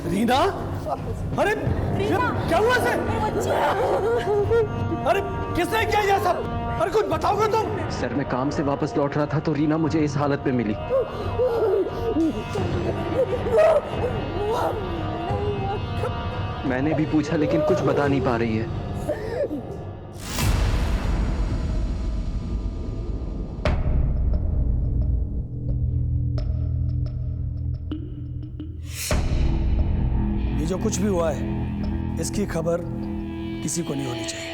रीना, अरे रीना! क्या हुआ इसे? अरे किसने किया ये सब? अरे कुछ बताओगे तुम? सर मैं काम से वापस लौट रहा था तो रीना मुझे इस हालत में मिली। मैंने भी पूछा लेकिन कुछ बता नहीं पा रही है। ये जो कुछ भी हुआ है इसकी खबर किसी को नहीं होनी चाहिए।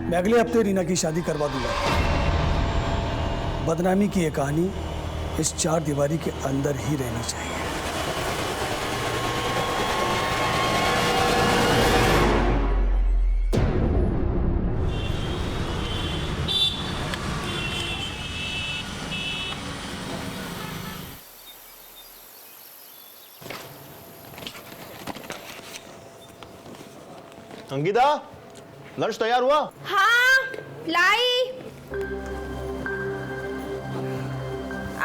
मैं अगले हफ्ते रीना की शादी करवा दूंगा। बदनामी की ये कहानी इस चार दीवारी के अंदर ही रहनी चाहिए। अंकिता, लंच तैयार हुआ? हाँ, लाई।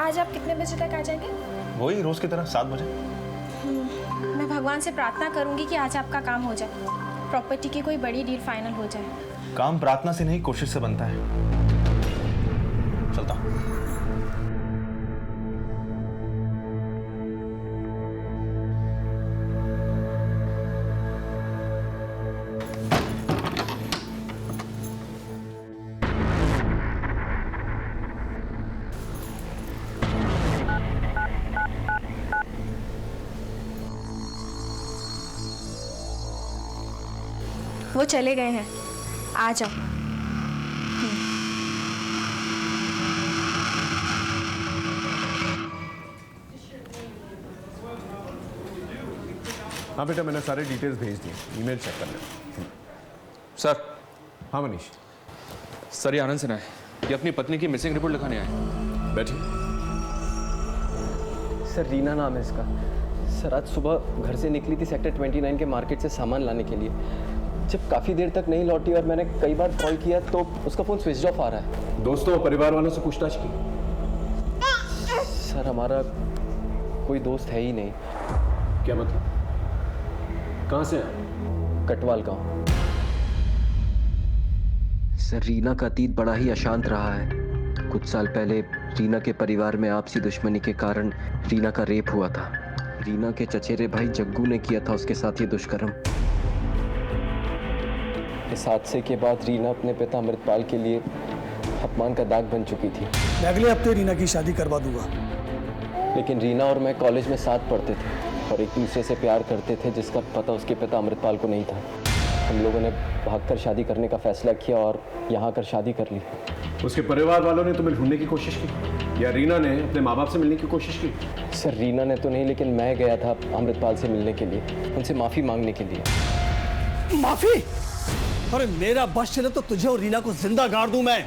आज आप कितने बजे तक आ जाएंगे? वही रोज की तरह 7 बजे। मैं भगवान से प्रार्थना करूंगी कि आज आपका काम हो जाए, प्रॉपर्टी की कोई बड़ी डील फाइनल हो जाए। काम प्रार्थना से नहीं कोशिश से बनता है। चलता हूं। वो चले गए हैं, आ जाओ। हाँ बेटा, मैंने सारे डिटेल्स भेज दिए, ईमेल चेक कर लेना। सर। हाँ मनीष। सर ये आनंद सिन्हा है, ये अपनी पत्नी की मिसिंग रिपोर्ट लिखाने आए। बैठिए। सर रीना नाम है इसका। सर आज सुबह घर से निकली थी सेक्टर 29 के मार्केट से सामान लाने के लिए। जब काफ़ी देर तक नहीं लौटी और मैंने कई बार कॉल किया तो उसका फ़ोन स्विच ऑफ आ रहा है। दोस्तों और परिवार वालों से पूछताछ की? सर हमारा कोई दोस्त है ही नहीं। क्या मतलब? कहाँ से है? कटवाल गाँव। सर रीना का अतीत बड़ा ही अशांत रहा है। कुछ साल पहले रीना के परिवार में आपसी दुश्मनी के कारण रीना का रेप हुआ था। रीना के चचेरे भाई जग्गू ने किया था उसके साथ ये दुष्कर्म। इस हादसे के बाद रीना अपने पिता अमृतपाल के लिए अपमान का दाग बन चुकी थी। मैं अगले हफ्ते रीना की शादी करवा दूंगा। लेकिन रीना और मैं कॉलेज में साथ पढ़ते थे और एक दूसरे से प्यार करते थे, जिसका पता उसके पिता अमृतपाल को नहीं था। हम लोगों ने भागकर शादी करने का फैसला किया और यहाँ आकर शादी कर ली। उसके परिवार वालों ने तुम्हें ढूंढने की कोशिश की या रीना ने अपने माँ बाप से मिलने की कोशिश की? सर रीना ने तो नहीं, लेकिन मैं गया था अमृतपाल से मिलने के लिए, उनसे माफ़ी मांगने के लिए। माफी? अरे मेरा बस चले तो तुझे और रीना को जिंदा गाड़ दूं मैं।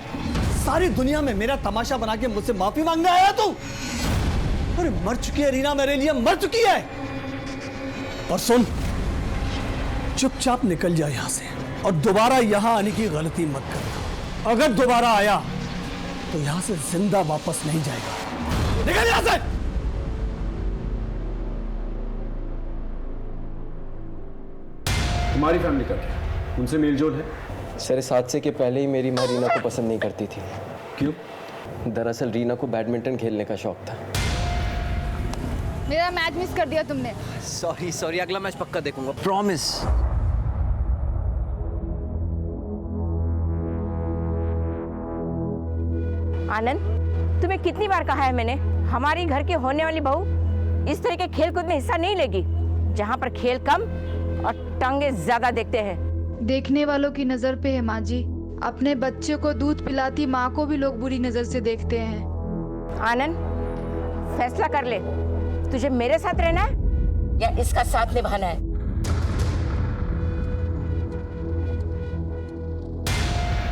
सारी दुनिया में मेरा तमाशा बना के मुझसे माफी मांगने आया तू? अरे मर चुकी है रीना, मेरे लिए मर चुकी है। और सुन, चुपचाप निकल जा यहां से और दोबारा यहां आने की गलती मत करना। अगर दोबारा आया तो यहां से जिंदा वापस नहीं जाएगा। निकल यहां से। तुम्हारी फैमिली का क्या? उनसे मेलजोल है? सर इस हादसे के पहले ही मेरी माँ रीना को पसंद नहीं करती थी। क्यों? दरअसल रीना को बैडमिंटन खेलने का शौक था। मेरा मैच मिस कर दिया तुमने। सॉरी अगला मैच पक्का देखूंगा, प्रॉमिस। आनंद, तुम्हें कितनी बार कहा है मैंने, हमारी घर की होने वाली बहू इस तरह के खेलकूद में हिस्सा नहीं लेगी, जहाँ पर खेल कम और टांगे ज्यादा देखते हैं। देखने वालों की नजर पे है माँ जी। अपने बच्चे को दूध पिलाती माँ को भी लोग बुरी नजर से देखते हैं। आनंद, फैसला कर ले, तुझे मेरे साथ रहना है या इसका साथ निभाना है?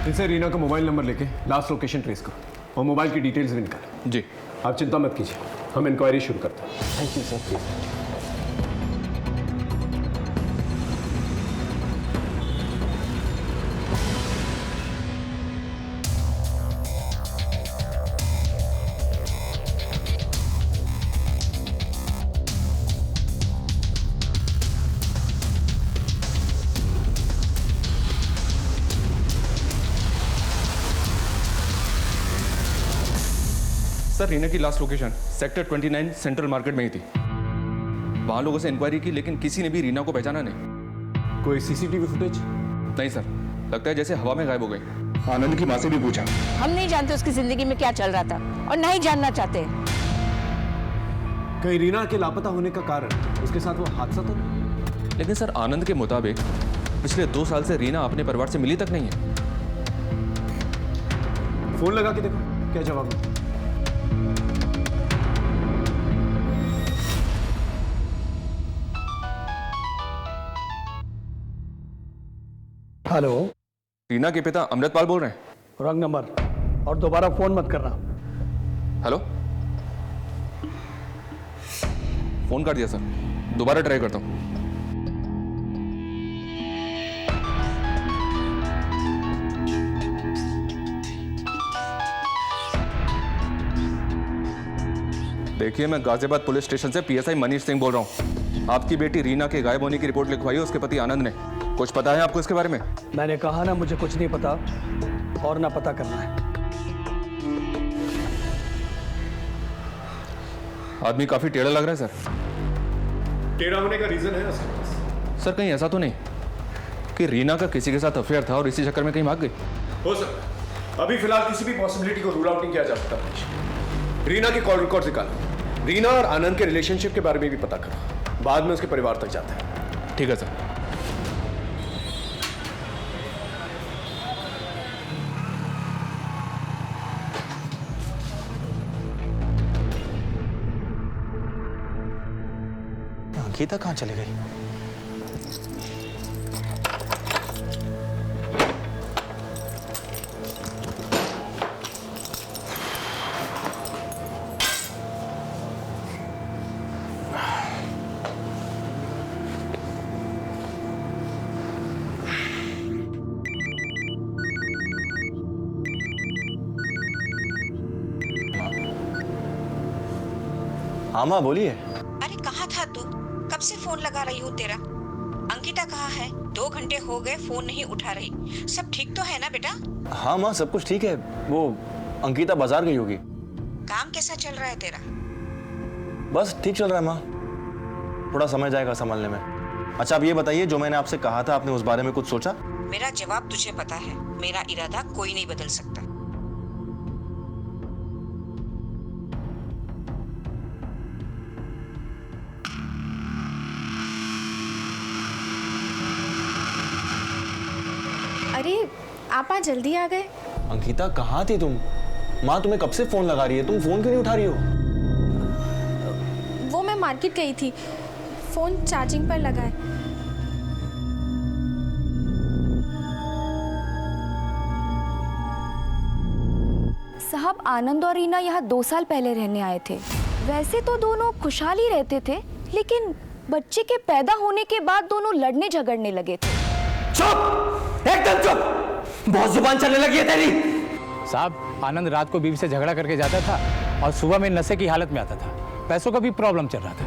इनसे रीना का मोबाइल नंबर लेके लास्ट लोकेशन ट्रेस करो और मोबाइल की डिटेल्स भी निकालो। जी। आप चिंता मत कीजिए, हम इंक्वायरी शुरू करते हैं। Thank you sir. Sir Reena की last location sector 29 central market में ही थी। वहां लोगों से इंक्वायरी की लेकिन किसी ने भी रीना को पहचाना नहीं। कोई सीसीटीवी फुटेज? नहीं सर, लगता है जैसे हवा में गायब हो गई। आनंद की माँ से भी पूछा, हम नहीं जानते उसकी जिंदगी में क्या चल रहा था और ना ही जानना चाहते। कहीं रीना के लापता होने का कारण उसके साथ वो हादसा तो नहीं? लेकिन सर आनंद के मुताबिक पिछले 2 साल से रीना अपने परिवार से मिली तक नहीं है। फोन लगा के देखो क्या जवाब है। हेलो, रीना के पिता अमृतपाल बोल रहे हैं। रॉन्ग नंबर, और दोबारा फोन मत करना। हेलो, फोन कर दिया सर, दोबारा ट्राई करता हूँ। देखिए, मैं गाजियाबाद पुलिस स्टेशन से पीएसआई मनीष सिंह बोल रहा हूँ। आपकी बेटी रीना के गायब होने की रिपोर्ट लिखवाई है उसके पति आनंद ने। कुछ पता है आपको इसके बारे में? मैंने कहा ना, मुझे कुछ नहीं पता और ना पता करना है। आदमी काफी टेढ़ा लग रहा है सर। टेढ़ा होने का रीजन है उसके पास? सर कहीं ऐसा तो नहीं कि रीना का किसी के साथ अफेयर था और इसी चक्कर में कहीं भाग गई? हो सकता है। अभी फिलहाल किसी भी पॉसिबिलिटी को रूल आउट नहीं किया जा सकता। रीना के कॉल रिकॉर्ड निकालो, रीना और आनंद के रिलेशनशिप के बारे में भी पता करो, बाद में उसके परिवार तक जाते हैं। ठीक है सर। अंकिता कहाँ चली गई? हाँ माँ बोलिए। अरे कहाँ था तू? कब से फोन लगा रही हूँ तेरा। अंकिता कहाँ है? 2 घंटे हो गए फोन नहीं उठा रही। सब ठीक तो है ना बेटा? हाँ माँ सब कुछ ठीक है। वो अंकिता बाजार गई होगी। काम कैसा चल रहा है तेरा? बस ठीक चल रहा है माँ, थोड़ा समय जाएगा संभालने में। अच्छा आप ये बताइए, जो मैंने आपसे कहा था आपने उस बारे में कुछ सोचा? मेरा जवाब तुझे पता है, मेरा इरादा कोई नहीं बदल सकता। अरे आप आज जल्दी आ गए। अंकिता कहाँ थी तुम? माँ तुम्हें कब से फोन लगा रही है, तुम फोन क्यों नहीं उठा रही हो? वो मैं मार्केट गई थी, फोन चार्जिंग पर लगा है। साहब आनंद और रीना यहाँ 2 साल पहले रहने आए थे। वैसे तो दोनों खुशहाल ही रहते थे, लेकिन बच्चे के पैदा होने के बाद दोनों लड़ने झगड़ने लगे थे। चुप, एकदम चुप, बहुत जुबान चलने लगी है तेरी। साहब आनंद रात को बीवी से झगड़ा करके जाता था और सुबह में नशे की हालत में आता था। पैसों का भी प्रॉब्लम चल रहा था।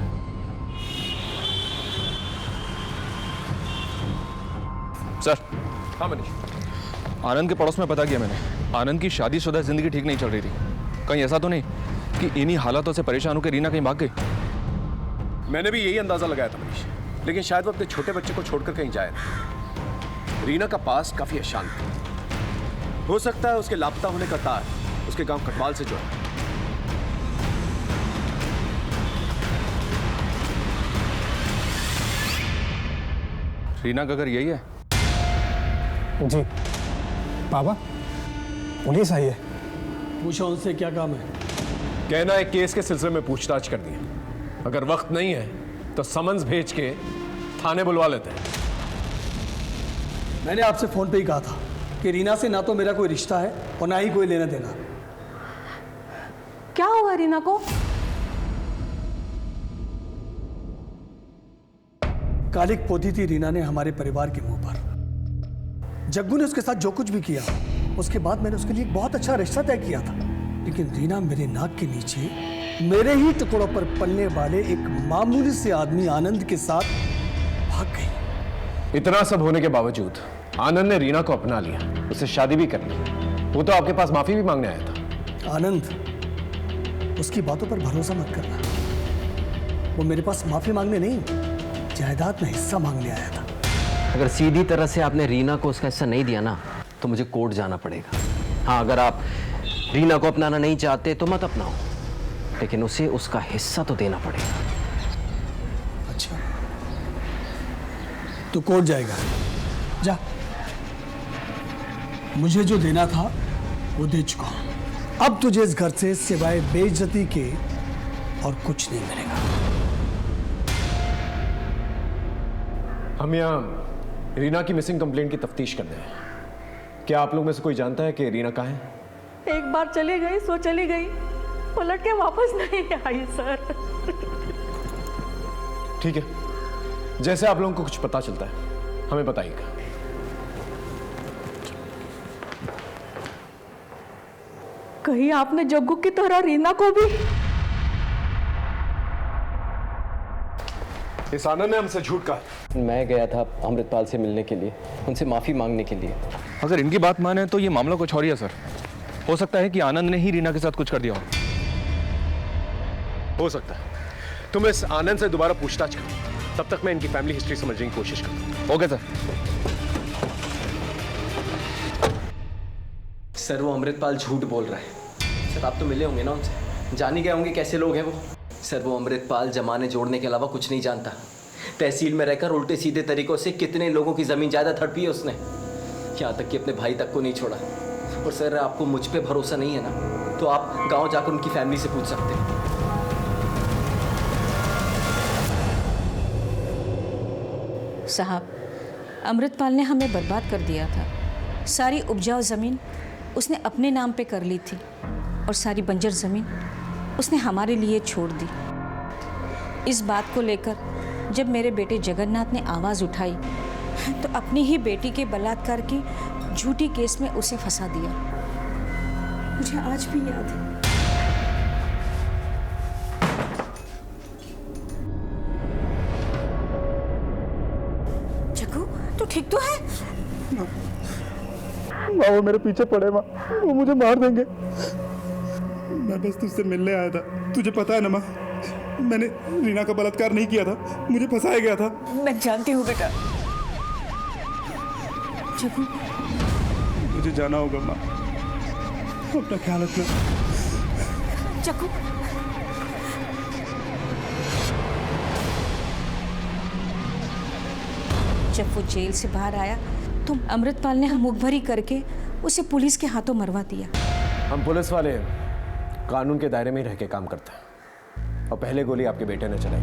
सर। हाँ मनीष। आनंद के पड़ोस में पता किया मैंने, आनंद की शादीशुदा जिंदगी ठीक नहीं चल रही थी। कहीं ऐसा तो नहीं कि इन्हीं हालातों से परेशान होकर रीना कहीं भाग गई? मैंने भी यही अंदाजा लगाया था मनीष, लेकिन शायद वो अपने छोटे बच्चे को छोड़कर कहीं जाए। रीना का पास काफी अशांत था। हो सकता है उसके लापता होने का तार उसके गांव कटवाल से जुड़ा। रीना का घर यही है? जी पापा, पुलिस आई है। पूछो उनसे क्या काम है। कहना एक केस के सिलसिले में पूछताछ कर दी, अगर वक्त नहीं है तो समन्स भेज के थाने बुलवा लेते हैं। मैंने आपसे फोन पे ही कहा था कि रीना से ना तो मेरा कोई रिश्ता है और ना ही कोई लेना देना। क्या हुआ रीना को? कालिक पोती थी रीना ने हमारे परिवार के मुंह पर। जग्गू ने उसके साथ जो कुछ भी किया, उसके बाद मैंने उसके लिए एक बहुत अच्छा रिश्ता तय किया था, लेकिन रीना मेरे नाक के नीचे मेरे ही टुकड़ों पर पलने वाले एक मामूली से आदमी आनंद के साथ भाग गई। इतना सब होने के बावजूद आनंद ने रीना को अपना लिया, उससे शादी भी कर ली। वो तो आपके पास माफी भी मांगने आया था। आनंद उसकी बातों पर भरोसा मत करना। वो मेरे पास माफी मांगने नहीं, जायदाद में हिस्सा मांगने आया था। अगर सीधी तरह से आपने रीना को उसका हिस्सा नहीं दिया ना तो मुझे कोर्ट जाना पड़ेगा। हाँ, अगर आप रीना को अपनाना नहीं चाहते तो मत अपनाओ, लेकिन उसे उसका हिस्सा तो देना पड़ेगा। अच्छा, तो कोर्ट जाएगा? जा, मुझे जो देना था वो दे चुका हूं। अब तुझे इस घर से सिवाय बेइज्जती के और कुछ नहीं मिलेगा। हम यहाँ रीना की मिसिंग कंप्लेंट की तफ्तीश कर रहे हैं। क्या आप लोग में से कोई जानता है कि रीना कहाँ है? एक बार चली गई सो चली गई, पलट के वापस नहीं आई सर। ठीक है, जैसे आप लोगों को कुछ पता चलता है हमें बताइएगा। कहीं आपने जग्गू की तरह रीना को भी? इस आनंद ने हमसे झूठ कहा। मैं गया था अमृतपाल से मिलने के लिए, उनसे माफी मांगने के लिए। अगर इनकी बात माने तो ये मामला कुछ और ही है सर। हो सकता है कि आनंद ने ही रीना के साथ कुछ कर दिया हो सकता है। तुम इस आनंद से दोबारा पूछताछ करो, तब तक मैं इनकी फैमिली हिस्ट्री समझने की कोशिश करता हूं। Okay sir. सर, वो अमृतपाल झूठ बोल रहा है। सर, आप तो मिले होंगे ना उनसे, जान ही गए होंगे कैसे लोग हैं वो। सर, वो अमृतपाल जमाने जोड़ने के अलावा कुछ नहीं जानता। तहसील में रहकर उल्टे सीधे तरीकों से कितने लोगों की जमीन जायदाद हड़पी है उसने, यहाँ तक कि अपने भाई तक को नहीं छोड़ा। और सर, आपको मुझ पे भरोसा नहीं है ना, तो आप गांव जाकर उनकी फैमिली से पूछ सकते हैं। साहब, अमृतपाल ने हमें बर्बाद कर दिया था। सारी उपजाऊ ज़मीन उसने अपने नाम पे कर ली थी और सारी बंजर ज़मीन उसने हमारे लिए छोड़ दी। इस बात को लेकर जब मेरे बेटे जगन्नाथ ने आवाज़ उठाई तो अपनी ही बेटी के बलात्कार की झूठी केस में उसे फंसा दिया। मुझे आज भी याद है। जग्गू, तू ठीक तो है? माँ, वो मेरे पीछे पड़े माँ, वो मुझे मार देंगे। मैं बस तुझसे मिलने आया था। तुझे पता है ना माँ, मैंने रीना का बलात्कार नहीं किया था, मुझे फंसाया गया था। मैं जानती हूँ बेटा। जग्गू, मुझे जाना होगा माँ, अपना ख्याल रखना। जग्गू, जब वो जेल से बाहर आया तो अमृतपाल ने मुखभरी करके उसे पुलिस के हाथों मरवा दिया। हम पुलिस वाले कानून के दायरे में ही रह के काम करते हैं, और पहले गोली आपके बेटे ने चलाई।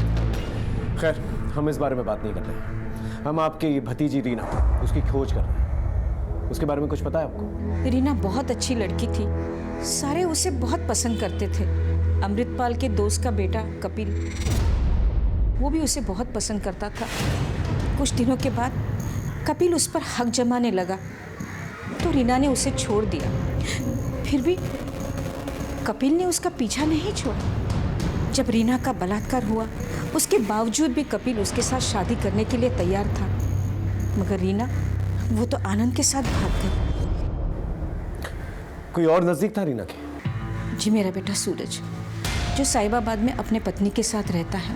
खैर, हम इस बारे में बात नहीं कर रहे। हम आपकी भतीजी रीना, उसकी खोज कर रहे हैं। उसके बारे में कुछ पता है आपको? रीना बहुत अच्छी लड़की थी, सारे उसे बहुत पसंद करते थे। अमृतपाल के दोस्त का बेटा कपिल, वो भी उसे बहुत पसंद करता था। कुछ दिनों के बाद कपिल उस पर हक जमाने लगा तो रीना ने उसे छोड़ दिया। फिर भी कपिल ने उसका पीछा नहीं छोड़ा। जब रीना का बलात्कार हुआ, उसके बावजूद भी कपिल उसके साथ शादी करने के लिए तैयार था, मगर रीना वो तो आनंद के साथ भाग गई। कोई और नजदीक था रीना के? जी, मेरा बेटा सूरज, जो साहिबाबाद में अपने पत्नी के साथ रहता है।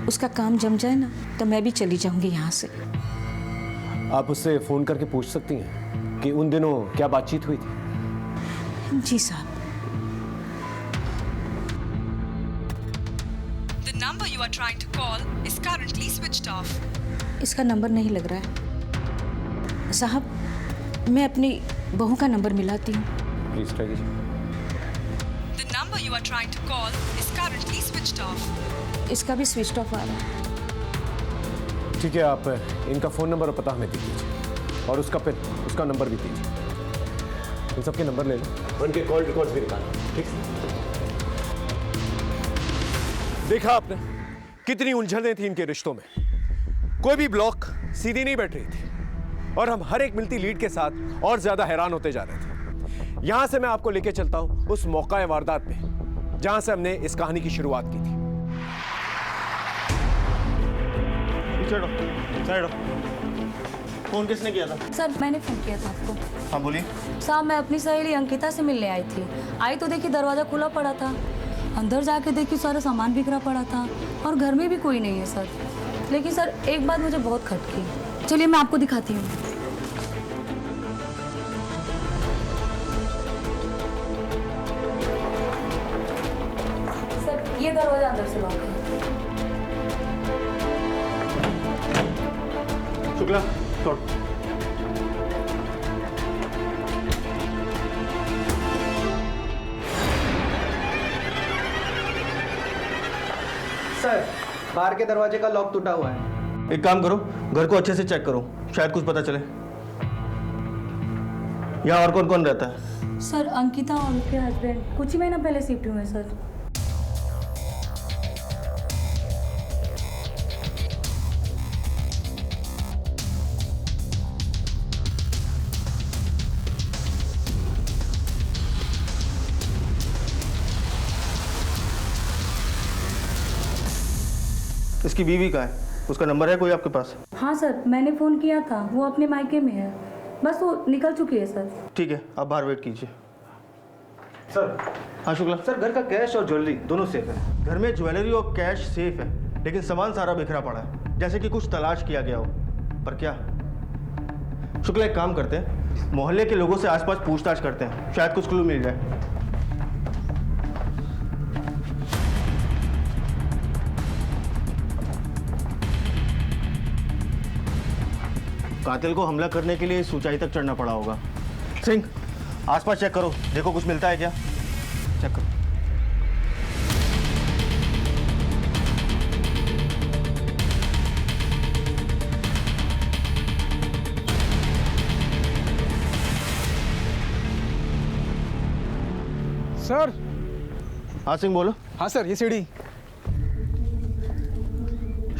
उसका काम जम जाए ना तो मैं भी चली जाऊंगी यहाँ से। आप उससे फोन करके पूछ सकती हैं कि उन दिनों क्या बातचीत हुई थी। जी साहब। The number you are trying to call is currently switched off. इसका नंबर नहीं लग रहा है साहब। मैं अपनी बहू का नंबर मिलाती हूँ। प्लीज ट्राई कीजिए। The number you are trying to call is currently switched off. इसका भी स्विच ऑफ आ रहा है। ठीक है, आप इनका फ़ोन नंबर और पता हमें दे दीजिए, और उसका पिन, उसका नंबर भी दीजिए। इन सबके नंबर ले लो, उनके कॉल रिकॉर्ड्स भी निकालो। ठीक है? देखा आपने कितनी उलझनें थी इनके रिश्तों में। कोई भी ब्लॉक सीधी नहीं बैठ रही थी, और हम हर एक मिलती लीड के साथ और ज्यादा हैरान होते जा रहे थे। यहां से मैं आपको लेके चलता हूं उस मौका वारदात पे जहां से हमने इस कहानी की शुरुआत की थी। फोन किसने किया था? सर, मैंने फोन किया था आपको। हाँ बोलिए। साहब, मैं अपनी सहेली अंकिता से मिलने आई थी। आई तो देखी दरवाजा खुला पड़ा था। अंदर जाके देखी सारा सामान बिखरा पड़ा था और घर में भी कोई नहीं है सर। लेकिन सर एक बात मुझे बहुत खटकी। चलिए मैं आपको दिखाती हूँ। सर ये दरवाजा अंदर से लॉक है। शुक्ला छोड़। सर बाहर के दरवाजे का लॉक टूटा हुआ है। एक काम करो, घर को अच्छे से चेक करो, शायद कुछ पता चले। यहाँ और कौन कौन रहता है? सर अंकिता और उसके हस्बैंड कुछ ही महीना पहले शिफ्ट हुए हैं सर। इसकी बीवी का है, उसका नंबर है कोई आपके पास? हाँ सर मैंने फ़ोन किया था, वो अपने मायके में है, बस वो निकल चुकी है सर। ठीक है, आप बाहर वेट कीजिए। सर। हाँ शुक्ला। सर घर का कैश और ज्वेलरी दोनों सेफ है। घर में ज्वेलरी और कैश सेफ है, लेकिन सामान सारा बिखरा पड़ा है, जैसे कि कुछ तलाश किया गया हो। पर क्या? शुक्ला एक काम करते हैं, मोहल्ले के लोगों से आसपास पूछताछ करते हैं, शायद कुछ क्लू मिल जाए। कातिल को हमला करने के लिए इस ऊंचाई तक चढ़ना पड़ा होगा। सिंह, आसपास चेक करो, देखो कुछ मिलता है क्या। चेक करो। सर। हाँ सिंह बोलो। हाँ सर, ये सीढ़ी।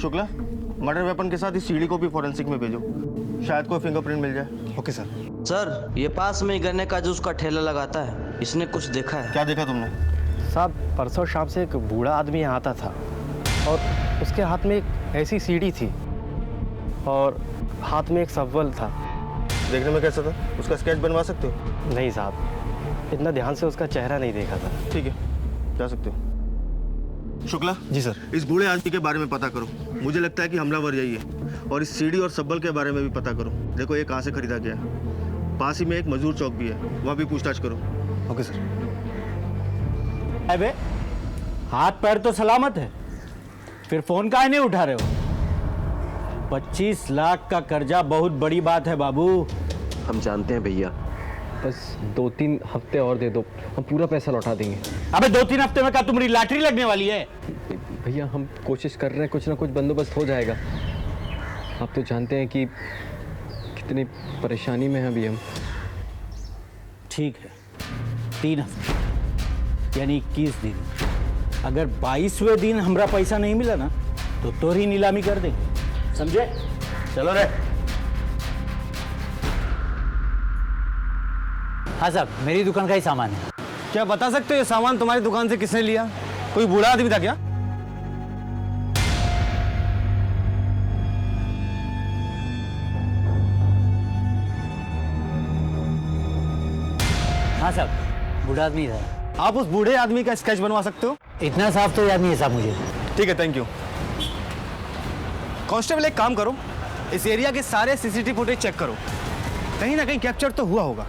शुक्ला, मर्डर वेपन के साथ इस सीढ़ी को भी फॉरेंसिक में भेजो, शायद कोई फिंगरप्रिंट मिल जाए। Okay sir. सर ये पास में ही गन्ने का जूस का ठेला लगाता है, इसने कुछ देखा है? क्या देखा तुमने? साहब परसों शाम से एक बूढ़ा आदमी यहाँ आता था और उसके हाथ में एक ऐसी सीढ़ी थी और हाथ में एक सब्वल था। देखने में कैसा था? उसका स्केच बनवा सकते हो? नहीं साहब, इतना ध्यान से उसका चेहरा नहीं देखा था। ठीक है, जा सकते हो। शुक्ला। जी सर। इस बूढ़े आदमी के बारे में पता करो, मुझे लगता है कि हमलावर यही है। और इस सीढ़ी और सब्बल के बारे में भी पता करो, देखो ये कहाँ से खरीदा गया है। पास ही में एक मजदूर चौक भी है, वहाँ भी पूछताछ करो। Okay sir. अबे हाथ पैर तो सलामत है, फिर फोन काहे नहीं उठा रहे हो? 25 लाख का कर्जा बहुत बड़ी बात है बाबू। हम जानते हैं भैया, बस 2-3 हफ्ते और दे दो, हम पूरा पैसा लौटा देंगे। अबे 2-3 हफ्ते में क्या तुम्हारी लॉटरी लगने वाली है? भैया हम कोशिश कर रहे हैं, कुछ ना कुछ बंदोबस्त हो जाएगा। आप तो जानते हैं कि कितनी परेशानी में हैं अभी हम। ठीक है, 3 हफ्ते यानी 21 दिन। अगर 22वें दिन हमारा पैसा नहीं मिला ना तो तोरी नीलामी कर देंगे, समझे? चलो रे। हाँ साहब, मेरी दुकान का ही सामान है। क्या बता सकते हो ये सामान तुम्हारी दुकान से किसने लिया? कोई बूढ़ा आदमी था क्या? हाँ साहब, बूढ़ा आदमी था। आप उस बूढ़े आदमी का स्केच बनवा सकते हो? इतना साफ तो याद नहीं है साहब मुझे। ठीक है, थैंक यू। कांस्टेबल एक काम करो, इस एरिया के सारे सीसीटीवी फुटेज चेक करो, कहीं ना कहीं कैप्चर तो हुआ होगा।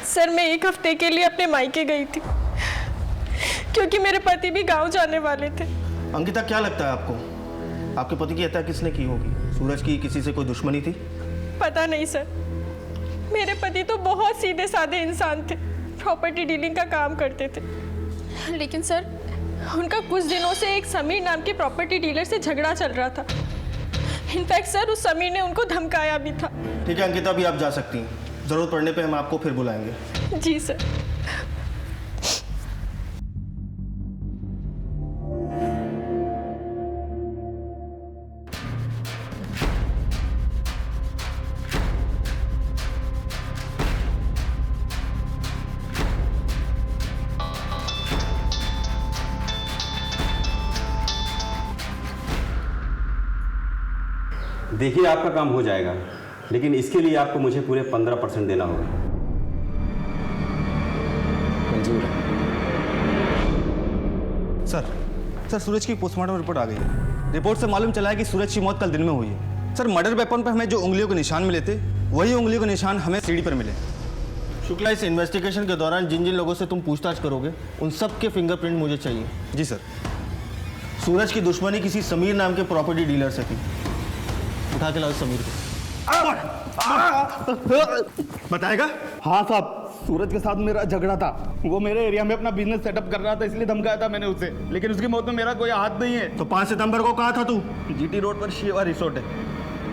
सर मैं 1 हफ्ते के लिए अपने मायके गई थी क्योंकि मेरे पति भी गांव जाने वाले थे। अंकिता क्या लगता है आपको, आपके पति की हत्या किसने की होगी? सूरज की किसी से कोई दुश्मनी थी? पता नहीं सर, मेरे पति तो बहुत सीधे साधे इंसान थे, प्रॉपर्टी डीलिंग का काम करते थे। लेकिन सर उनका कुछ दिनों से एक समीर नाम के प्रॉपर्टी डीलर से झगड़ा चल रहा था। इनफैक्ट सर उस समीर ने उनको धमकाया भी था। ठीक है अंकिता, अभी आप जा सकती हैं, जरूरत पड़ने पे हम आपको फिर बुलाएंगे। जी सर। देखिए आपका काम हो जाएगा, लेकिन इसके लिए आपको मुझे पूरे 15% देना होगा। मंजूर है। सर सूरज की पोस्टमार्टम रिपोर्ट आ गई है। रिपोर्ट से मालूम चला है कि सूरज की मौत कल दिन में हुई है। सर मर्डर वेपन पर हमें जो उंगलियों के निशान मिले थे वही उंगलियों के निशान हमें सीढ़ी पर मिले। शुक्ला, इस इन्वेस्टिगेशन के दौरान जिन जिन लोगों से तुम पूछताछ करोगे उन सब के फिंगरप्रिंट मुझे चाहिए। जी सर। सूरज की दुश्मनी किसी समीर नाम के प्रॉपर्टी डीलर से थी। उठा के लाओ समीर को। बताएगा? हाँ साहब, सूरज के साथ मेरा झगड़ा था। वो मेरे एरिया में अपना बिजनेस सेटअप कर रहा था, इसलिए धमकाया था मैंने उसे। लेकिन उसकी मौत में मेरा कोई हाथ नहीं है। तो 5 सितंबर को कहा था तू? जीटी रोड पर शिवा रिसोर्ट है,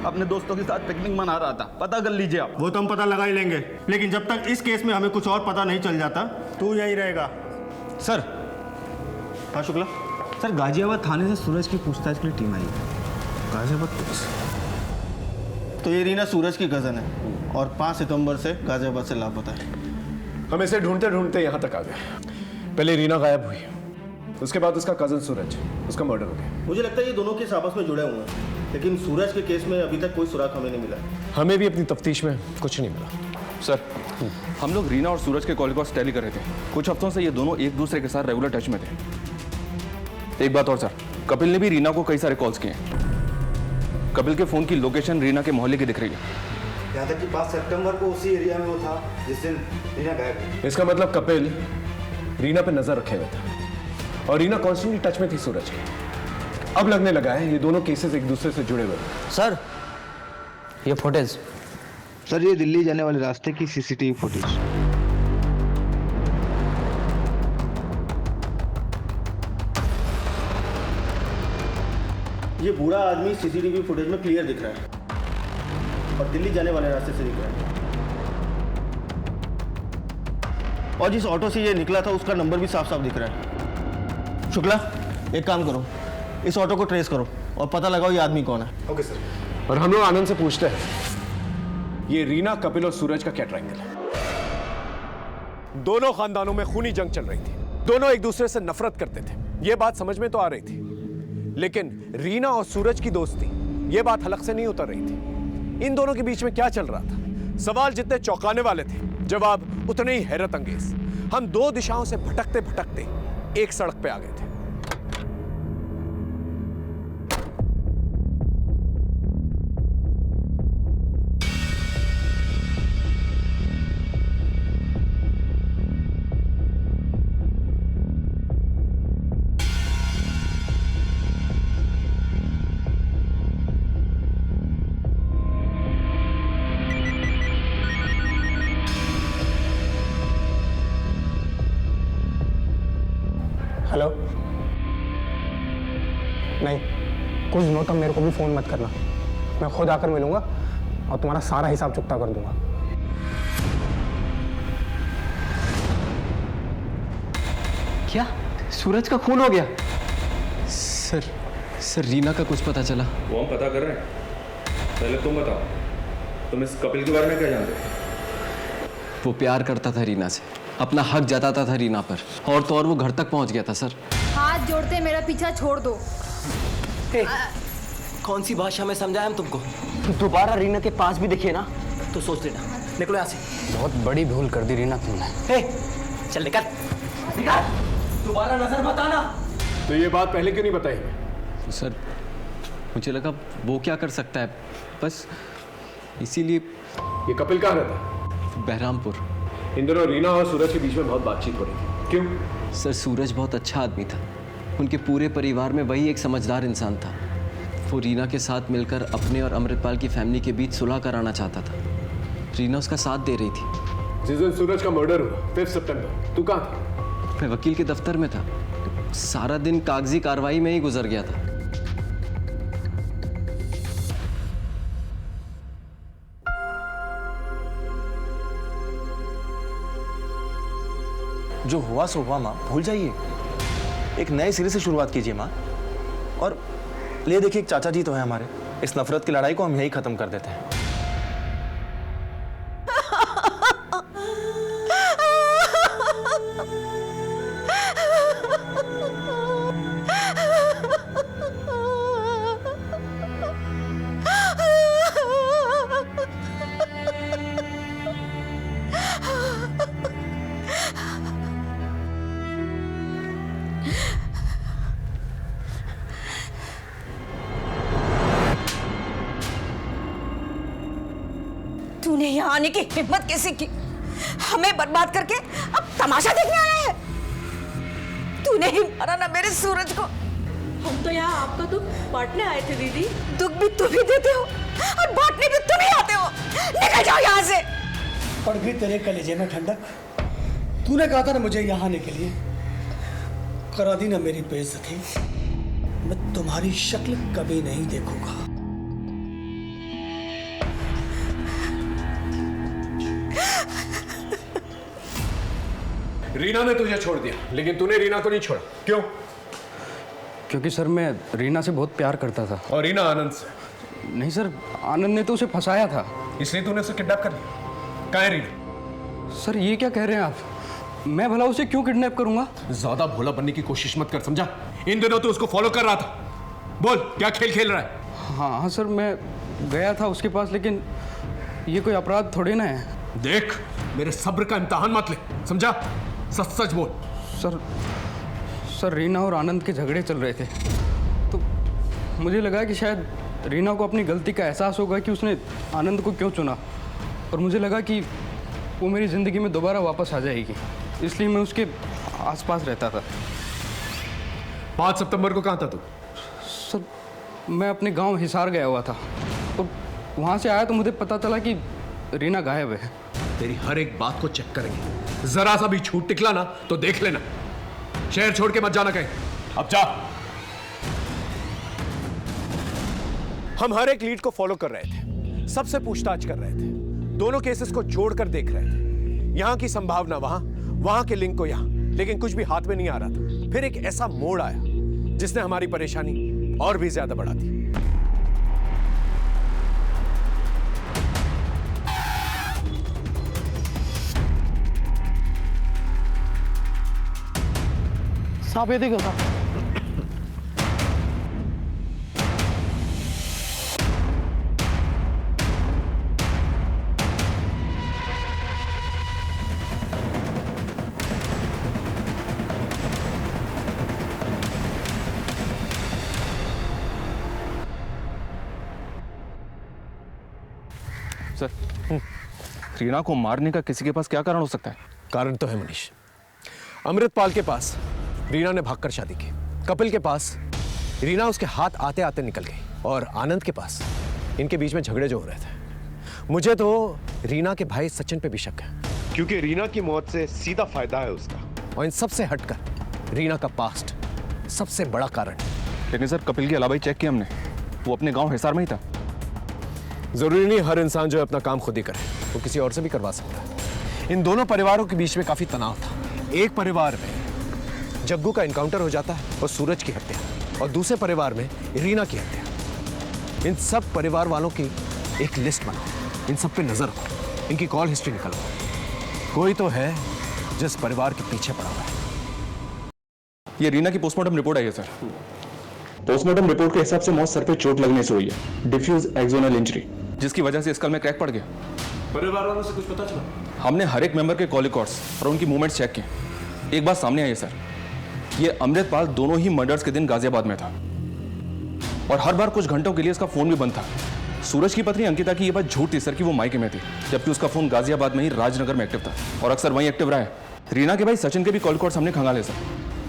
अपने दोस्तों के साथ पिकनिक मना रहा था। पता कर लीजिए आप। वो तो हम पता लगा ही लेंगे, लेकिन जब तक इस केस में हमें कुछ और पता नहीं चल जाता तू यहीं रहेगा। सर। हाँ शुक्ला। सर गाजियाबाद थाने से सूरज की पूछताछ के लिए टीम आई है। गाजियाबाद पुलिस? तो ये रीना सूरज की कज़न है और 5 सितंबर से गाजियाबाद से लापता है। हम इसे ढूंढते ढूंढते यहाँ तक आ गए। पहले रीना गायब हुई, उसके बाद उसका कजन सूरज, उसका मर्डर हो गया। मुझे लगता है ये दोनों केस आपस में जुड़े हुए हैं, लेकिन सूरज के केस में अभी तक कोई सुराग हमें नहीं मिला। हमें भी अपनी तफ्तीश में कुछ नहीं मिला। सर, हम लोग रीना और सूरज के कॉल को टैली कर रहे थे। कुछ हफ्तों से ये दोनों एक दूसरे के साथ रेगुलर टच में थे। एक बात और सर, कपिल ने भी रीना को कई सारे कॉल्स किए हैं। कपिल के फोन की लोकेशन रीना के मोहल्ले की दिख रही है। यहाँ तक कि 5 सितंबर को उसी एरिया में वो था जिस दिन रीना गायब हुई। इसका मतलब कपिल रीना पे नजर रखे हुए था और रीना कॉन्स्टेंटली टच में थी सूरज के। अब लगने लगा है ये दोनों केसेस एक दूसरे से जुड़े हुए हैं। सर, ये फुटेज। सर ये दिल्ली जाने वाले रास्ते की सीसीटीवी फुटेज। ये बूढ़ा आदमी सीसीटीवी फुटेज में क्लियर दिख रहा है और दिल्ली जाने वाले रास्ते से दिख रहा है। और जिस ऑटो से ये निकला था उसका नंबर भी साफ साफ दिख रहा है। शुक्ला, एक काम करो, इस ऑटो को ट्रेस करो और पता लगाओ ये आदमी कौन है। Okay sir. और हम लोग आनंद से पूछते हैं ये रीना, कपिल और सूरज का क्या ट्रायंगल है? दोनों खानदानों में खूनी जंग चल रही थी, दोनों एक दूसरे से नफरत करते थे। ये बात समझ में तो आ रही थी, लेकिन रीना और सूरज की दोस्ती, ये बात हलक से नहीं उतर रही थी। इन दोनों के बीच में क्या चल रहा था? सवाल जितने चौंकाने वाले थे, जवाब उतने ही हैरत अंगेज। हम 2 दिशाओं से भटकते भटकते एक सड़क पे आ गए थे। हेलो। नहीं, कुछ दिनों तक मेरे को भी फ़ोन मत करना। मैं खुद आकर मिलूंगा और तुम्हारा सारा हिसाब चुकता कर दूंगा। क्या सूरज का खून हो गया? सर रीना का कुछ पता चला? वो हम पता कर रहे हैं। पहले तुम बताओ, तुम इस कपिल के बारे में क्या जानते हो? वो प्यार करता था रीना से, अपना हक जताता था रीना पर, और तो और वो घर तक पहुंच गया था सर। हाथ जोड़ते मेरा पीछा छोड़ दो। कौन सी भाषा में समझाया हम तुमको? दोबारा रीना के पास भी दिखे ना तो सोच लेना। निकलो यहाँ से। बहुत बड़ी भूल कर दी रीना तुमने। चल निकल, निकल, दोबारा नजर मत आना। तो ये बात पहले क्यों नहीं बताई हमें? सर मुझे लगा वो क्या कर सकता है, बस इसीलिए। ये कपिल कहाँ रहता है? बहरामपुर। इन दोनों रीना और सूरज के बीच में बहुत बातचीत हो रही थी, क्यों? सर सूरज बहुत अच्छा आदमी था, उनके पूरे परिवार में वही एक समझदार इंसान था। वो रीना के साथ मिलकर अपने और अमृतपाल की फैमिली के बीच सुलह कराना चाहता था। रीना उसका साथ दे रही थी। जिस दिन सूरज का मर्डर हुआ 5 सितंबर, तू कहाँ था? मैं वकील के दफ्तर में था। सारा दिन कागजी कार्रवाई में ही गुजर गया था। जो हुआ सो हुआ माँ, भूल जाइए। एक नए सिरे से शुरुआत कीजिए माँ। और ले देखिए, एक चाचा जी तो हैं हमारे, इस नफरत की लड़ाई को हम यही खत्म कर देते हैं। तूने यहाँ आने की हिम्मत कैसे की? हमें बर्बाद करके अब तमाशा देखने आया है? तूने ही मारा ना मेरे सूरज को। हम तो यहाँ आपका दुख बांटने आए थे दीदी। दुख भी तुम ही देते हो और बांटने भी तुम ही आते हो। निकल जाओ यहाँ से। पड़ गई तेरे कलेजे में ठंडक। तूने कहा था ना मुझे यहाँ आने के लिए, करा दी ना मेरी बेइज्जती। मैं तुम्हारी शक्ल कभी नहीं देखूंगा। रीना ने तुझे छोड़ दिया, लेकिन तूने रीना को नहीं छोड़ा, क्यों? क्योंकि सर मैं रीना से बहुत प्यार करता था। और रीना आनंद से? नहीं सर, आनंद ने तो उसे फंसाया था। इसलिए तूने उसे किडनैप कर लिया? कहाँ है रीना? सर ये क्या कह रहे हैं आप? मैं भला उसे क्यों किडनैप करूंगा? ज्यादा भोला बनने की कोशिश मत कर, समझा? इन दिनों तू उसको फॉलो कर रहा था। बोल, क्या खेल खेल रहा है? हाँ सर, मैं गया था उसके पास, लेकिन ये कोई अपराध थोड़ी ना है। देख, मेरे सब्र का इम्तिहान मत ले, समझा? सच सच बोल। सर रीना और आनंद के झगड़े चल रहे थे, तो मुझे लगा कि शायद रीना को अपनी गलती का एहसास होगा कि उसने आनंद को क्यों चुना, और मुझे लगा कि वो मेरी ज़िंदगी में दोबारा वापस आ जाएगी, इसलिए मैं उसके आसपास रहता था। 5 सितंबर को कहाँ था तू? सर मैं अपने गांव हिसार गया हुआ था, और वहाँ से आया तो मुझे पता चला कि रीना गायब है। तेरी हर एक बात को चेक करेंगे, जरा सा भी छूट निकला ना तो देख लेना। शहर छोड़ के मत जाना कहीं, अब जा। हम हर एक लीड को फॉलो कर रहे थे, सबसे पूछताछ कर रहे थे, दोनों केसेस को जोड़कर देख रहे थे, यहां की संभावना वहां, वहां के लिंक को यहां, लेकिन कुछ भी हाथ में नहीं आ रहा था। फिर एक ऐसा मोड़ आया जिसने हमारी परेशानी और भी ज्यादा बढ़ा दी। साहब ये देखो साहब। सर, रीना को मारने का किसी के पास क्या कारण हो सकता है? कारण तो है मनीष। अमृतपाल के पास रीना ने भागकर शादी की, कपिल के पास रीना उसके हाथ आते आते निकल गई, और आनंद के पास इनके बीच में झगड़े जो हो रहे थे। मुझे तो रीना के भाई सचिन पे भी शक है, क्योंकि रीना की मौत से सीधा फायदा है उसका। और इन सबसे हटकर रीना का पास्ट सबसे बड़ा कारण है। लेकिन सर कपिल के अलावा ही चेक किया हमने, वो अपने गांव हिसार में ही था। जरूरी नहीं हर इंसान जो है अपना काम खुद ही करे, वो किसी और से भी करवा सकता है। इन दोनों परिवारों के बीच में काफी तनाव था। एक परिवार में जग्गू का इनकाउंटर हो जाता है और सूरज की हत्या, और दूसरे परिवार में रीना की हत्या। इन सब परिवार वालों की एक लिस्ट बनाओ, इन सब पे नजर रखो, इनकी कॉल हिस्ट्री निकालो। कोई तो है जिस परिवार के पीछे पड़ा हुआ है। ये रीना की पोस्टमार्टम रिपोर्ट आई है सर। पोस्टमार्टम रिपोर्ट के हिसाब से मौत सर पे चोट लगने से हुई है, डिफ्यूज एक्सोनल इंजरी, जिसकी वजह से स्कल में क्रैक पड़ गया। परिवार वालों से कुछ पता चला? हमने हर एक मेंबर के कॉल रिकॉर्ड्स और उनकी मूवमेंट्स चेक किए। एक बात सामने आई है सर, ये अमृतपाल दोनों ही मर्डर्स के दिन गाजियाबाद में था, और हर बार कुछ घंटों के लिए इसका फोन भी बंद था। सूरज की पत्नी अंकिता की ये बात झूठ थी सर कि वो मायके में थी, जबकि उसका फोन गाजियाबाद में ही राजनगर में एक्टिव था, और अक्सर वहीं एक्टिव रहा है। रीना के भाई सचिन के भी कॉल रिकॉर्ड्स हमने खंगाले सर,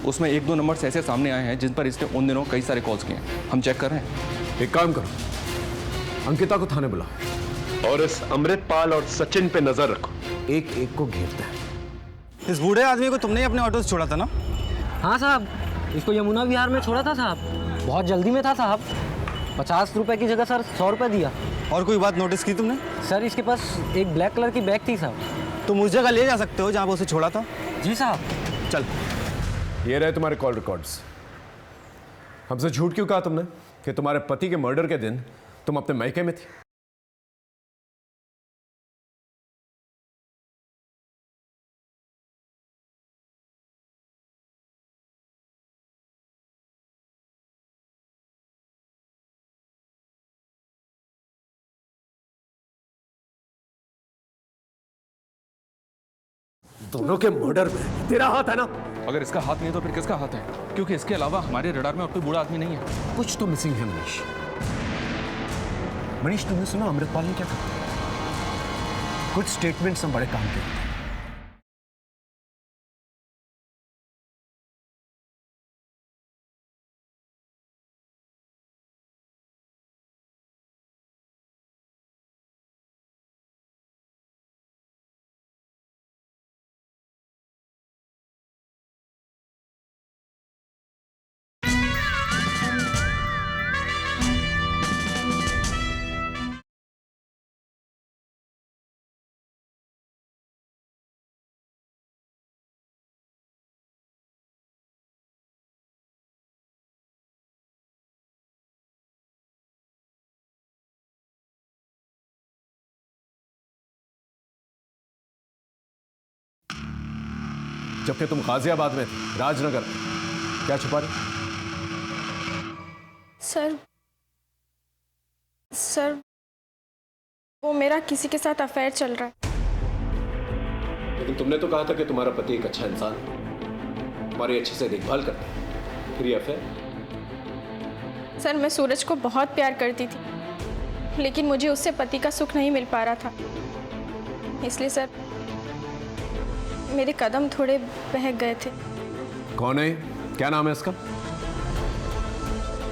उसमें 1-2 नंबर्स ऐसे सामने आए हैं जिन पर इसने उन दिनों कई सारे कॉल्स किए हैं। हम चेक कर रहे हैं। एक काम करो, अंकिता को थाने बुला और इस अमृतपाल और सचिन पे नजर रखो, एक एक को घेरता है। इस बूढ़े आदमी को तुमने ही अपने ऑटो से छोड़ा था ना? हाँ साहब, इसको यमुना विहार में छोड़ा था साहब, बहुत जल्दी में था साहब। 50 रुपए की जगह सर 100 रुपए दिया। और कोई बात नोटिस की तुमने? सर इसके पास एक ब्लैक कलर की बैग थी साहब। तुम उस जगह ले जा सकते हो जहाँ वो उसे छोड़ा था? जी साहब। चल, ये रहे तुम्हारे कॉल रिकॉर्ड्स। हमसे झूठ क्यों कहा तुमने कि तुम्हारे पति के मर्डर के दिन तुम अपने मायके में थी? दोनों के मर्डर में तेरा हाथ है ना? अगर इसका हाथ नहीं है तो फिर किसका हाथ है? क्योंकि इसके अलावा हमारे रडार में और कोई बूढ़ा आदमी नहीं है। कुछ तो मिसिंग है मनीष। मनीष, तुमने सुना अमृतपाल ने क्या कहा? कुछ स्टेटमेंट्स हम बड़े काम के होते हैं। जबकि तुम गाजियाबाद में थे, राजनगर, क्या छुपा रहे? सर वो मेरा किसी के साथ अफेयर चल रहा है। लेकिन तुमने तो कहा था कि तुम्हारा पति एक अच्छा इंसान है, तुम्हारी अच्छे से देखभाल करता है, फिर ये अफेयर? सर मैं सूरज को बहुत प्यार करती थी, लेकिन मुझे उससे पति का सुख नहीं मिल पा रहा था, इसलिए सर मेरे कदम थोड़े बहक गए थे। कौन है? क्या नाम है इसका?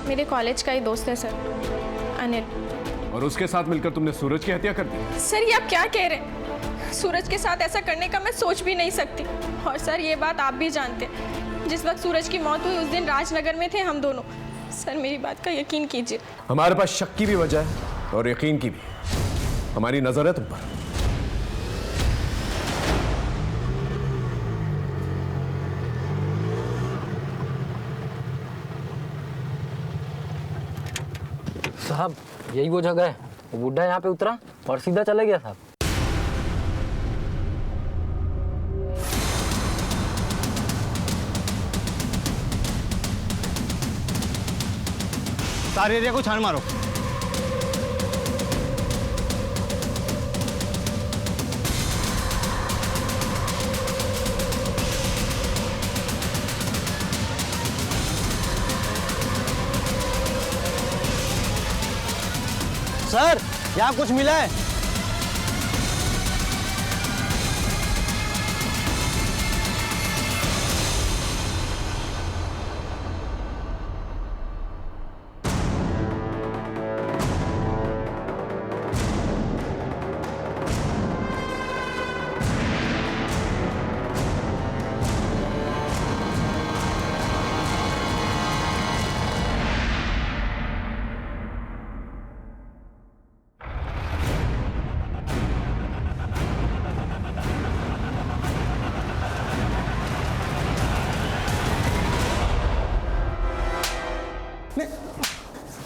मेरे कॉलेज का ही दोस्त है सर, अनिल। और उसके साथ मिलकर तुमने सूरज की हत्या कर दी? सर ये आप क्या कह रहे हैं? सूरज के साथ ऐसा करने का मैं सोच भी नहीं सकती। और सर ये बात आप भी जानते हैं, जिस वक्त सूरज की मौत हुई उस दिन राजनगर में थे हम दोनों। सर मेरी बात का यकीन कीजिए। हमारे पास शक की भी वजह है और यकीन की भी। हमारी नजर है तुम पर। साहब यही वो जगह है, वो बुढ़ा यहाँ पे उतरा और सीधा चला गया साहब। सारे एरिया को छान मारो। सर यहाँ कुछ मिला है?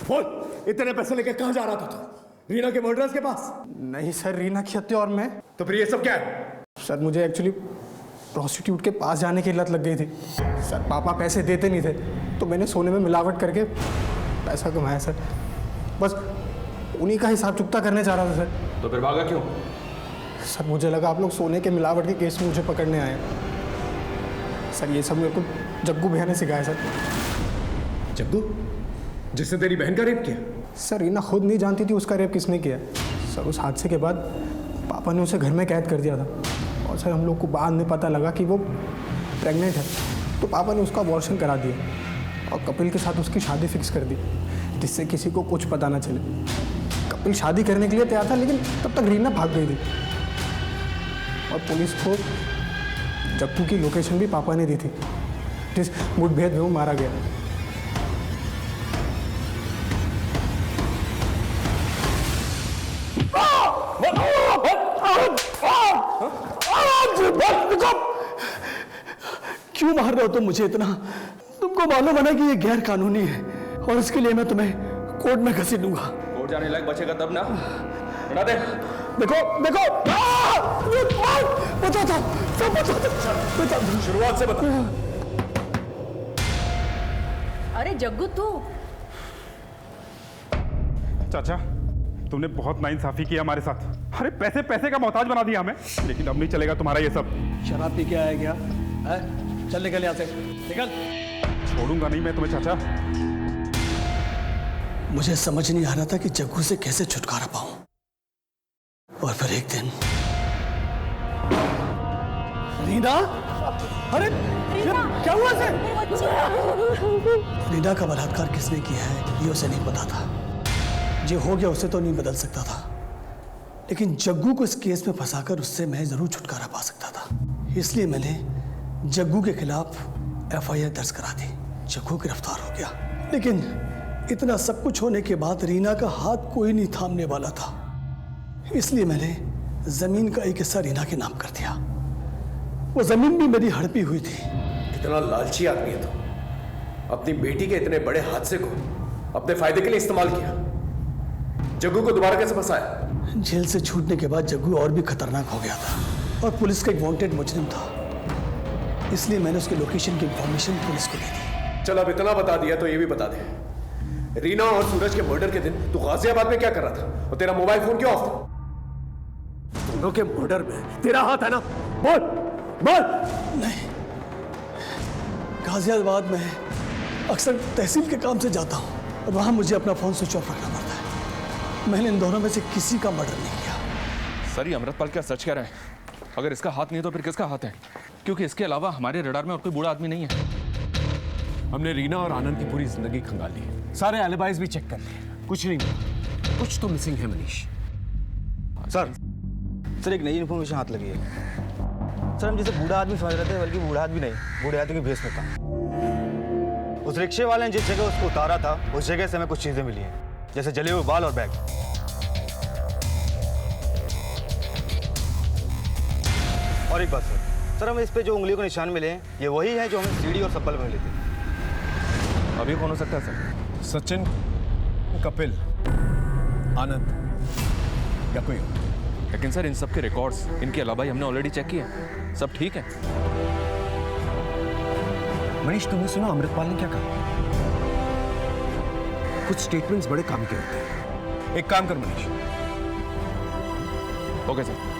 बोल, इतने पैसे लेके कहां जा रहा था तू? रीना के मर्डरर्स के पास? नहीं सर, रीना की हत्या और मैं। तो फिर ये सब क्या है? सर मुझे एक्चुअली प्रोस्टिट्यूट के पास जाने की लत लग गई थी। सर पापा पैसे देते नहीं थे, तो मैंने सोने में मिलावट करके पैसा कमाया सर। बस उन्हीं का हिसाब चुकता करने जा रहा था सर। तो फिर भागा क्यों? सर मुझे लगा आप लोग सोने के मिलावट के केस में मुझे पकड़ने आए। सर ये सब मेरे को जग्गू भैया ने सिखाया सर। जग्गू? जिसने तेरी बहन का रेप किया? सर रीना खुद नहीं जानती थी उसका रेप किसने किया। सर उस हादसे के बाद पापा ने उसे घर में कैद कर दिया था, और सर हम लोग को बाद में पता लगा कि वो प्रेग्नेंट है, तो पापा ने उसका अबॉर्शन करा दिया और कपिल के साथ उसकी शादी फिक्स कर दी, जिससे किसी को कुछ पता ना चले। कपिल शादी करने के लिए तैयार था, लेकिन तब तक रीना भाग गई थी और पुलिस को जग्गू की लोकेशन भी पापा ने दी थी, जिस मुठभेड़ में वो मारा गया। क्यों मार रहे हो तुम मुझे इतना? तुमको मालूम है ना कि ये गैर कानूनी है, और इसके लिए मैं तुम्हें कोर्ट में घसीटूंगा। कोर्ट जाने लायक बचेगा तब ना। हटा दे। देखो देखो, बता दो, सब बता दो। शुरुआत से बता। अरे जग्गू तू। चाचा तुमने बहुत नाइंसाफी की हमारे साथ। अरे पैसे पैसे का मोहताज बना दिया हमें, लेकिन अब नहीं चलेगा तुम्हारा ये सब। शराब पी के आया क्या है? चल निकल यहाँ से, निकल। छोड़ूंगा नहीं मैं तुम्हें चाचा। मुझे समझ नहीं आ रहा था कि जग्गू से कैसे छुटकारा पाऊं, और फिर एक दिन रीना, अरे क्या हुआ से? रीना का बलात्कार किसने किया है ये उसे नहीं पता था। जो हो गया उसे तो नहीं बदल सकता था, लेकिन जग्गू को इस केस में फंसाकर उससे मैं जरूर छुटकारा पा सकता था। इसलिए मैंने जग्गू के खिलाफ FIR दर्ज करा दी। जग्गू गिरफ्तार हो गया, लेकिन इतना सब कुछ होने के बाद रीना का हाथ कोई नहीं थामने वाला था। इसलिए मैंने जमीन का एक हिस्सा रीना के नाम कर दिया। वो जमीन भी मेरी हड़पी हुई थी। इतना लालची आदमी है तो अपनी बेटी के इतने बड़े हादसे को अपने फायदे के लिए इस्तेमाल किया। जग्गू को दोबारा कैसे फंसाया? जेल से छूटने के बाद जग्गू और भी खतरनाक हो गया था और पुलिस का एक वांटेड मुजरिम था। इसलिए मैंने उसके लोकेशन की इंफॉर्मेशन पुलिस को दी थी। चल अब इतना बता दिया तो ये भी बता दे, रीना और सूरज के मर्डर के दिन तू गाजियाबाद में क्या कर रहा था और तेरा मोबाइल फोन क्यों ऑफ था? दोनों के मर्डर में तेरा हाथ है ना? बोल बोल। नहीं, गाजियाबाद में अक्सर तहसील के काम से जाता हूँ और वहां मुझे अपना फोन स्विच ऑफ रखना पड़ता है। मैंने इन दोनों में से किसी का मर्डर नहीं किया। सर ये अमृतपाल क्या सच कह रहे हैं? अगर इसका हाथ नहीं है तो फिर किसका हाथ है? क्योंकि इसके अलावा हमारे रडार में और कोई बूढ़ा आदमी नहीं है। हमने रीना और आनंद की पूरी जिंदगी खंगाल ली, सारे एलिबाइज भी चेक कर लिए, कुछ नहीं मिला। कुछ तो मिसिंग है मनीष। सर एक नई इन्फॉर्मेशन हाथ लगी है। सर हम जैसे बूढ़ा आदमी समझ रहे थे, बल्कि बूढ़ा आदमी नहीं, बूढ़े आदमी की भेष में था। उस रिक्शे वाले ने जिस जगह उसको उतारा था उस जगह से हमें कुछ चीजें मिली हैं, जैसे जले हुए बाल और बैग। और एक बात सर हमें इस पे जो उंगलियों के निशान मिले हैं ये वही है जो हमें सीढ़ी और चप्पल में मिले थे। अभी कौन हो सकता है सर? सचिन, कपिल, आनंद या कोई और? लेकिन सर इन सब के रिकॉर्ड्स, इनके अलावा हमने ऑलरेडी चेक किया, सब ठीक है। मनीष तुमने सुना अमृतपाल ने क्या कहा? कुछ स्टेटमेंट्स बड़े काम के होते हैं। एक काम कर मनीष। Okay sir.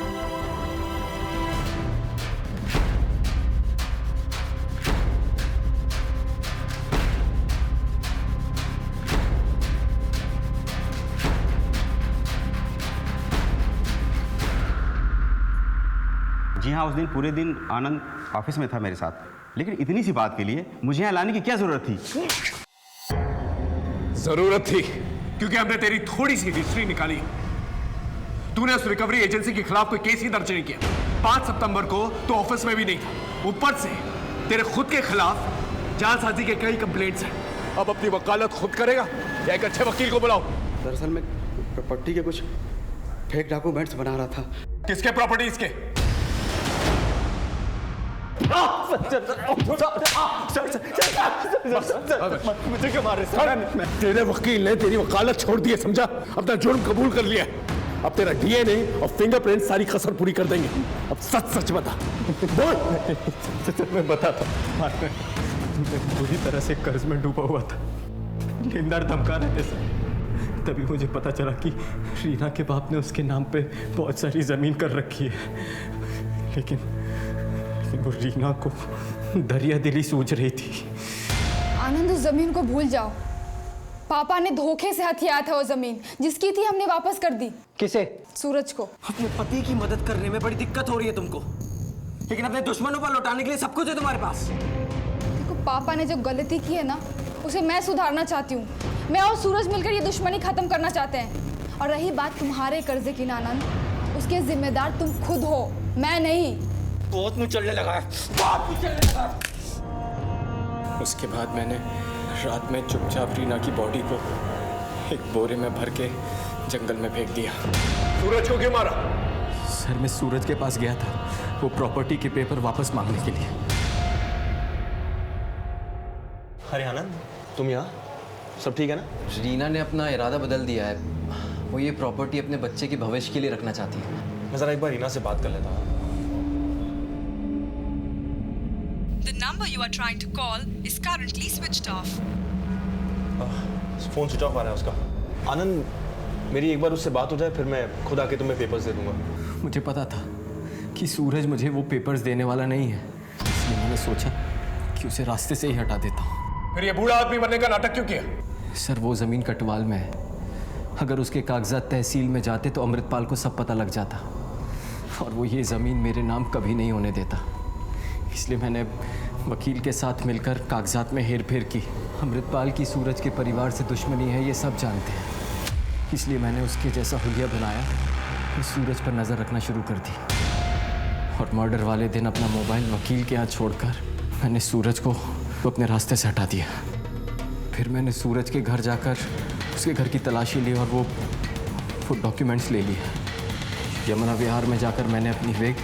जी हाँ, उस दिन पूरे दिन आनंद ऑफिस में था मेरे साथ, लेकिन इतनी सी बात के लिए मुझे यहाँ लाने की क्या जरूरत थी? जरूरत थी क्योंकि हमने तेरी थोड़ी सी हिस्ट्री निकाली। तूने उस रिकवरी एजेंसी के खिलाफ कोई केस ही दर्ज नहीं किया। 5 सितंबर को तो ऑफिस में भी नहीं था। ऊपर से तेरे खुद के खिलाफ जालसाजी के कई कंप्लेंट्स हैं। अब अपनी वकालत खुद करेगा या एक अच्छे वकील को बुलाओ? दरअसल मैं प्रॉपर्टी के कुछ फेक डॉक्यूमेंट्स बना रहा था। किसके प्रॉपर्टीज के? मुझे क्यों मार रहे? तेरे वकील ने तेरी वकालत छोड़ दी है, समझा? अपना जुर्म कबूल कर लिया। अब तेरा DNA और फिंगरप्रिंट सारी कसर पूरी कर देंगे। अब सच सच बता। बोल। मैं बताता हूँ, पूरी तरह से कर्ज में डूबा हुआ था। लेनदार धमका रहे थे सर। तभी मुझे पता चला कि रीना के बाप ने उसके नाम पे बहुत सारी जमीन कर रखी है, लेकिन वो रीना को दरिया दिली सूझ रही थी। आनंद उस जमीन को भूल जाओ। पापा ने धोखे से हथिया था वो जमीन, जिसकी थी हमने वापस कर दी। किसे? सूरज को। अपने पति की मदद करने में बड़ी दिक्कत हो रही है तुमको, लेकिन अपने दुश्मनों पर लौटाने के लिए सब कुछ है तुम्हारे पास। देखो पापा ने जो गलती की है ना, उसे मैं सुधारना चाहती हूँ। मैं और सूरज मिलकर ये दुश्मनी खत्म करना चाहते हैं। और रही बात तुम्हारे कर्जे की आनंद, उसके जिम्मेदार तुम खुद हो, मैं नहीं। बहुत मुँह चलने लगा है, बहुत मुँह चलने लगा है। उसके बाद मैंने रात में चुपचाप रीना की बॉडी को एक बोरे में भर के जंगल में फेंक दिया। सूरज को क्यों मारा? सर मैं सूरज के पास गया था वो प्रॉपर्टी के पेपर वापस मांगने के लिए। अरे आनंद, तुम यहाँ? सब ठीक है ना? रीना ने अपना इरादा बदल दिया है। वो ये प्रॉपर्टी अपने बच्चे के भविष्य के लिए रखना चाहती है। मैं जरा एक बार रीना से बात कर लेता हूँ। The number you are trying to call is currently switched off. Phone switch off आ रहा है उसका। आनंद, मेरी एक बार उससे बात हो जाए, फिर मैं खुद आके तुम्हें पेपर्स दे दूंगा। मुझे पता था कि सूरज मुझे वो पेपर्स देने वाला नहीं है, इसलिए मैंने सोचा कि उसे रास्ते से ही हटा देता हूँ। फिर ये बूढ़ा आदमी बनने का नाटक क्यों किया? सर वो जमीन कटवाल में है। अगर उसके कागजात तहसील में जाते तो अमृतपाल को सब पता लग जाता और वो ये जमीन मेरे नाम कभी नहीं होने देता। इसलिए मैंने वकील के साथ मिलकर कागजात में हेर फेर की। अमृतपाल की सूरज के परिवार से दुश्मनी है, ये सब जानते हैं। इसलिए मैंने उसके जैसा हुलिया बनाया कि सूरज पर नज़र रखना शुरू कर दी। और मर्डर वाले दिन अपना मोबाइल वकील के यहाँ छोड़कर मैंने सूरज को अपने रास्ते से हटा दिया। फिर मैंने सूरज के घर जाकर उसके घर की तलाशी ली और वो डॉक्यूमेंट्स ले लिए। यमुना विहार में जाकर मैंने अपनी वेग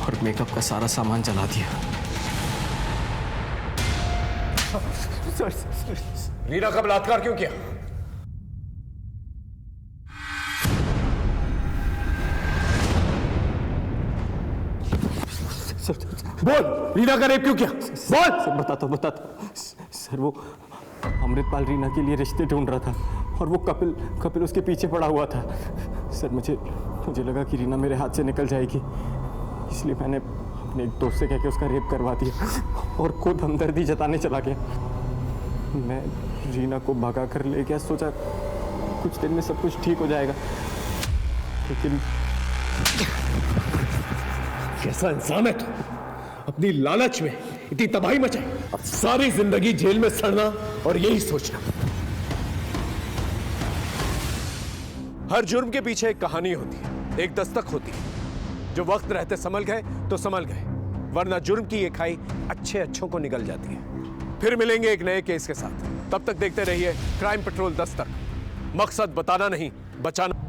और मेकअप का सारा सामान जला दिया। रीना का बलात्कार क्यों किया? बोल, रीना का रेप क्यों किया? बोल। सर बताता सर, वो अमृतपाल रीना के लिए रिश्ते ढूंढ रहा था और वो कपिल उसके पीछे पड़ा हुआ था। सर मुझे लगा कि रीना मेरे हाथ से निकल जाएगी, इसलिए मैंने अपने एक दोस्त से कह के उसका रेप करवा दिया और खुद हमदर्दी जताने चला गया। मैं रीना को भगा कर ले गया, सोचा कुछ दिन में सब कुछ ठीक हो जाएगा, लेकिन कैसा इंसान है तू? अपनी लालच में इतनी तबाही मचाई, अब सारी जिंदगी जेल में सड़ना और यही सोचना। हर जुर्म के पीछे एक कहानी होती है, एक दस्तक होती है। जो वक्त रहते संभल गए तो संभल गए, वरना जुर्म की ये खाई अच्छों को निगल जाती है। फिर मिलेंगे एक नए केस के साथ, तब तक देखते रहिए क्राइम पेट्रोल दस्तक। मकसद बताना नहीं, बचाना।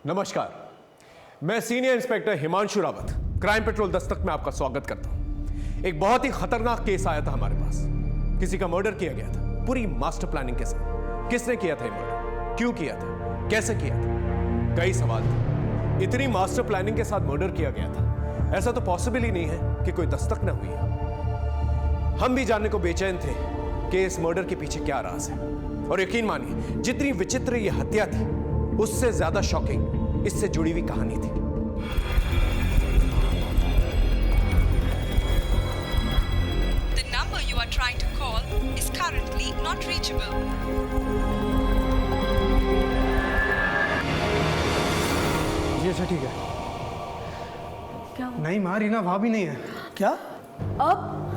नमस्कार, मैं senior inspector Himanshu Rawat crime petrol Dastak में आपका स्वागत करता हूं। एक बहुत ही खतरनाक केस आया था हमारे पास। किसी का मर्डर किया गया था, पूरी मास्टर प्लानिंग के साथ। किसने किया था ये मर्डर, क्यों किया था, कैसे किया था? कई सवाल थे। इतनी मास्टर प्लानिंग के साथ मर्डर किया गया था, ऐसा तो पॉसिबल ही नहीं है कि कोई दस्तक ना हुई है। हम भी जानने को बेचैन थे कि इस मर्डर के पीछे क्या राज है। और यकीन मानिए, जितनी विचित्र ये हत्या थी, उससे ज्यादा शॉकिंग इससे जुड़ी हुई कहानी थी। The number you are trying to call is currently not reachable. जी अच्छा ठीक है। क्या? नहीं माँ, रीना वहाँ भी नहीं है। क्या? अब